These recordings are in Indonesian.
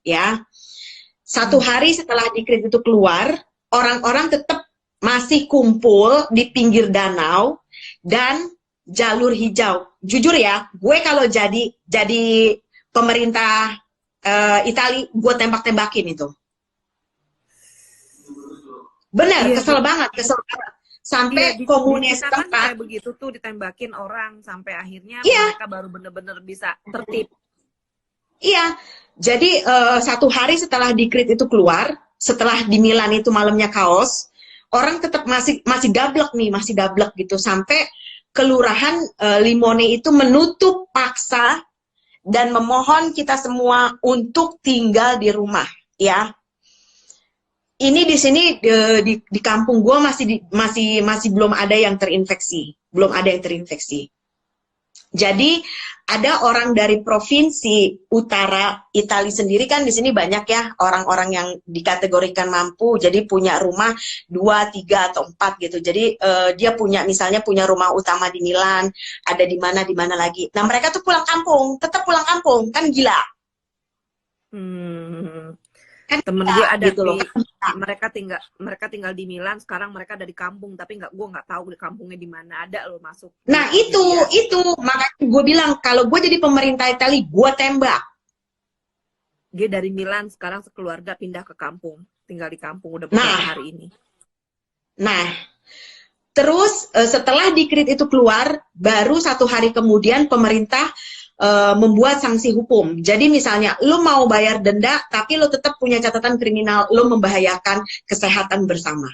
ya. Satu hari setelah dekret itu keluar, orang-orang tetap masih kumpul di pinggir danau dan jalur hijau. Jujur ya, gue kalau jadi pemerintah Itali, gue tembak-tembakin itu. Bener, Iya, kesel banget. Sampai di komunis kita kan tempat. kayak begitu tuh, ditembakin orang sampai akhirnya Iya. mereka baru bener-bener bisa tertib. Iya, jadi satu hari setelah dekret itu keluar, setelah di Milan itu malamnya kaos, orang tetap masih gablek nih, masih gablek gitu, sampai kelurahan Limone itu menutup paksa dan memohon kita semua untuk tinggal di rumah, ya. Ini di sini di kampung gue masih belum ada yang terinfeksi, Jadi ada orang dari provinsi utara Italia sendiri, kan di sini banyak ya orang-orang yang dikategorikan mampu, jadi punya rumah 2, 3 atau 4 gitu. Jadi dia misalnya punya rumah utama di Milan, ada di mana lagi. Nah mereka tuh tetap pulang kampung, kan gila. Kan temen gue ada gitu loh. mereka tinggal di Milan, sekarang mereka ada di kampung, tapi gue nggak tahu di kampungnya di mana, ada lo masuk. Nah itu makanya gue bilang kalau gue jadi pemerintah Italia, gue tembak. Dia dari Milan sekarang sekeluarga pindah ke kampung, tinggal di kampung udah beberapa hari ini. Nah, terus setelah dekret itu keluar, baru 1 hari kemudian pemerintah membuat sanksi hukum. Jadi misalnya lo mau bayar denda tapi lo tetap punya catatan kriminal, lo membahayakan kesehatan bersama,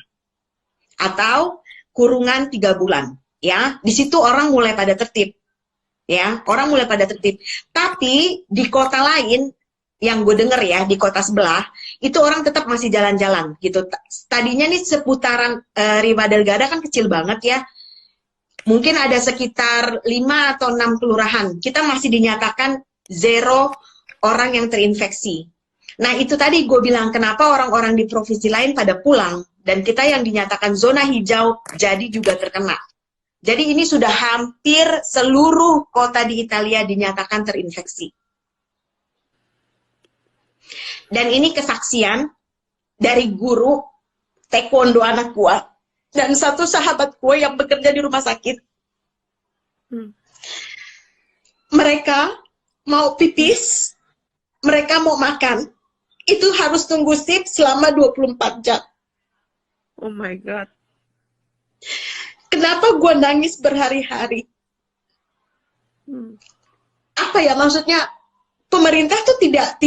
atau kurungan 3 bulan, ya. Di situ orang mulai pada tertib, ya, tapi di kota lain yang gue denger ya, di kota sebelah itu orang tetap masih jalan-jalan gitu. Tadinya nih seputaran Riva del Garda kan kecil banget ya, mungkin ada sekitar 5 atau 6 kelurahan, kita masih dinyatakan 0 orang yang terinfeksi. Nah itu tadi gue bilang kenapa orang-orang di provinsi lain pada pulang, dan kita yang dinyatakan zona hijau jadi juga terkena. Jadi ini sudah hampir seluruh kota di Italia dinyatakan terinfeksi. Dan ini kesaksian dari guru taekwondo anak gue dan satu sahabat gue yang bekerja di rumah sakit. Mereka mau pipis, mereka mau makan, itu harus tunggu shift selama 24 jam. Oh my God. Kenapa gue nangis berhari-hari? Apa ya, maksudnya pemerintah tuh tidak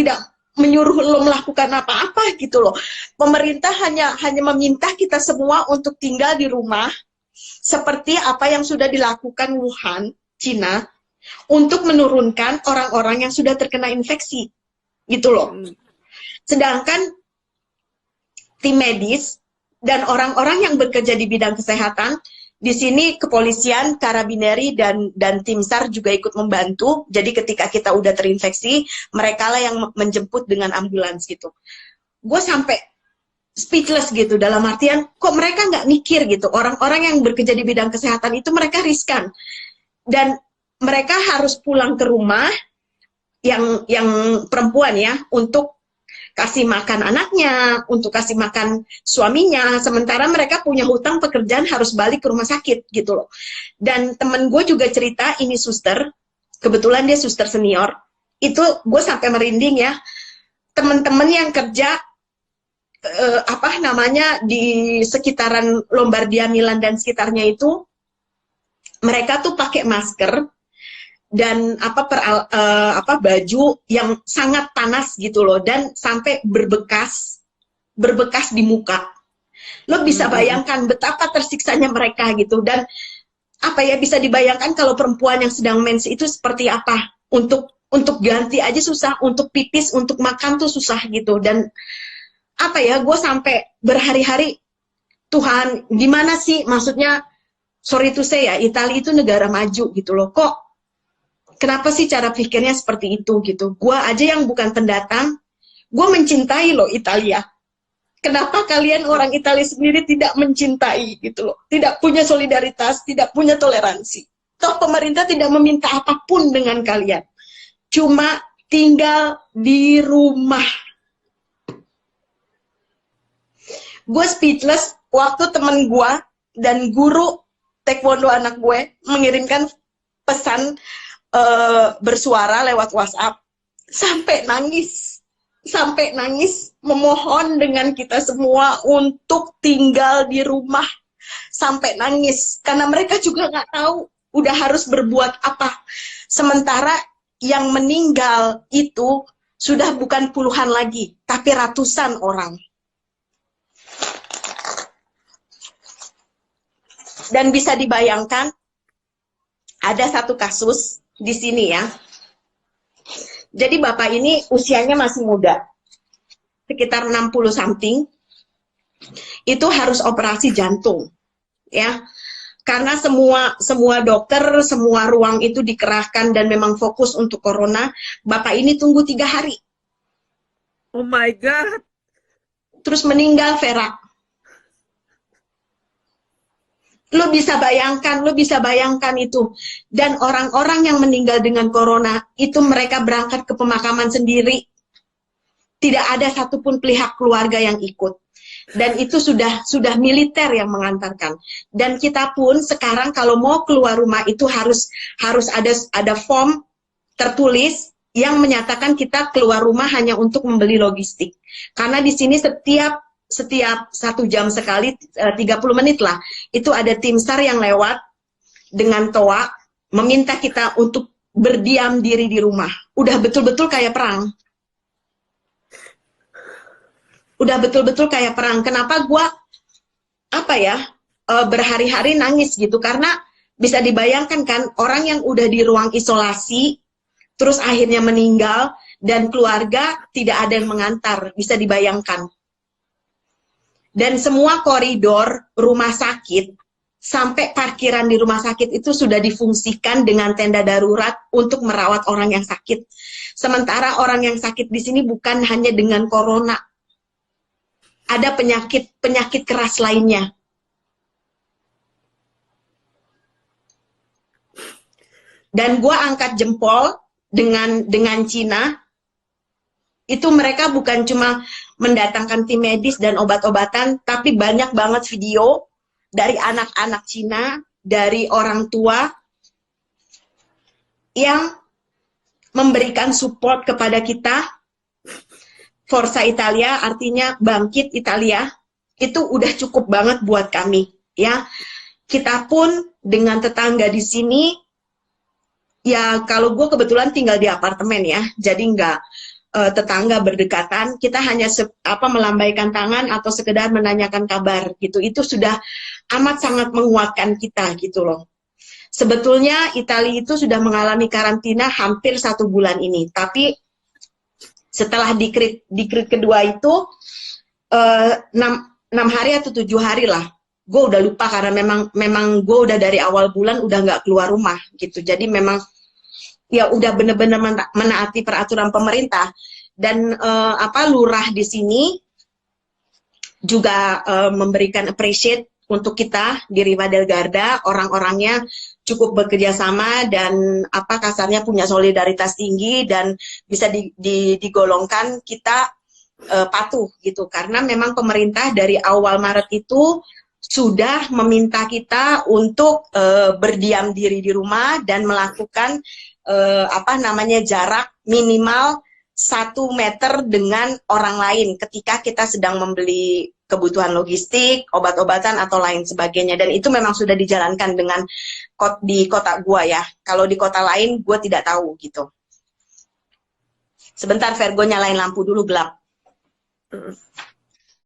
menyuruh lo melakukan apa-apa gitu loh. Pemerintah hanya meminta kita semua untuk tinggal di rumah, seperti apa yang sudah dilakukan Wuhan, Cina, untuk menurunkan orang-orang yang sudah terkena infeksi, gitu loh. Sedangkan tim medis dan orang-orang yang bekerja di bidang kesehatan, di sini kepolisian, karabineri, dan tim SAR juga ikut membantu. Jadi ketika kita udah terinfeksi, mereka lah yang menjemput dengan ambulans gitu. Gue sampai speechless gitu, dalam artian kok mereka nggak mikir gitu. Orang-orang yang bekerja di bidang kesehatan itu mereka riskan. Dan mereka harus pulang ke rumah, yang perempuan ya, untuk kasih makan anaknya, untuk kasih makan suaminya, sementara mereka punya hutang pekerjaan harus balik ke rumah sakit gitu loh. Dan temen gue juga cerita, ini suster, kebetulan dia suster senior, itu gue sampai merinding ya, temen-temen yang kerja di sekitaran Lombardia, Milan dan sekitarnya itu, mereka tuh pakai masker dan baju yang sangat panas gitu loh, dan sampai berbekas di muka. Lo bisa bayangkan betapa tersiksanya mereka gitu. Dan bisa dibayangkan kalau perempuan yang sedang mens itu seperti apa, untuk ganti aja susah, untuk pipis, untuk makan tuh susah gitu. Dan gue sampai berhari-hari, Tuhan gimana sih, maksudnya sorry to say ya, Italia itu negara maju gitu loh, kok kenapa sih cara pikirnya seperti itu gitu. Gue aja yang bukan pendatang, gue mencintai loh Italia. Kenapa kalian orang Italia sendiri tidak mencintai gitu loh. Tidak punya solidaritas, tidak punya toleransi. Toh pemerintah tidak meminta apapun dengan kalian. Cuma tinggal di rumah. Gue speechless waktu temen gue dan guru taekwondo anak gue mengirimkan pesan bersuara lewat WhatsApp sampai nangis memohon dengan kita semua untuk tinggal di rumah, sampai nangis karena mereka juga nggak tahu udah harus berbuat apa. Sementara yang meninggal itu sudah bukan puluhan lagi tapi ratusan orang. Dan bisa dibayangkan, ada satu kasus di sini ya. Jadi bapak ini usianya masih muda, sekitar 60 something, itu harus operasi jantung, ya. Karena semua dokter, semua ruang itu dikerahkan dan memang fokus untuk corona. Bapak ini tunggu 3 hari. Oh my God. Terus meninggal, Vera. Lo bisa bayangkan itu. Dan orang-orang yang meninggal dengan corona, itu mereka berangkat ke pemakaman sendiri. Tidak ada satupun pihak keluarga yang ikut. Dan itu sudah militer yang mengantarkan. Dan kita pun sekarang kalau mau keluar rumah itu harus ada form tertulis yang menyatakan kita keluar rumah hanya untuk membeli logistik. Karena di sini setiap 1 jam sekali, 30 menit lah, itu ada tim SAR yang lewat dengan toa meminta kita untuk berdiam diri di rumah. Udah betul-betul kayak perang. Kenapa gua berhari-hari nangis gitu? Karena bisa dibayangkan kan, orang yang udah di ruang isolasi terus akhirnya meninggal dan keluarga tidak ada yang mengantar, bisa dibayangkan. Dan semua koridor rumah sakit sampai parkiran di rumah sakit itu sudah difungsikan dengan tenda darurat untuk merawat orang yang sakit. Sementara orang yang sakit di sini bukan hanya dengan corona, ada penyakit keras lainnya. Dan gua angkat jempol dengan Cina. Itu mereka bukan cuma mendatangkan tim medis dan obat-obatan, tapi banyak banget video dari anak-anak Cina, dari orang tua yang memberikan support kepada kita. Forza Italia artinya bangkit Italia, itu udah cukup banget buat kami, ya. Kita pun dengan tetangga di sini, ya kalau gue kebetulan tinggal di apartemen ya, jadi nggak tetangga berdekatan, kita hanya melambaikan tangan atau sekedar menanyakan kabar gitu. Itu sudah amat sangat menguatkan kita gitu loh. Sebetulnya Italia itu sudah mengalami karantina hampir 1 bulan ini, tapi setelah dikrit kedua itu 6 hari atau 7 hari lah, gue udah lupa karena memang gue udah dari awal bulan udah nggak keluar rumah gitu. Jadi memang ya udah bener-bener menaati peraturan pemerintah. Dan lurah di sini juga memberikan appreciate untuk kita di Riva del Garda, orang-orangnya cukup bekerja sama dan kasarnya punya solidaritas tinggi dan bisa digolongkan kita patuh gitu, karena memang pemerintah dari awal Maret itu sudah meminta kita untuk berdiam diri di rumah dan melakukan jarak minimal 1 meter dengan orang lain ketika kita sedang membeli kebutuhan logistik, obat-obatan atau lain sebagainya. Dan itu memang sudah dijalankan di kota gua ya. Kalau di kota lain gua tidak tahu gitu. Sebentar Virgo, nyalain lampu dulu, gelap.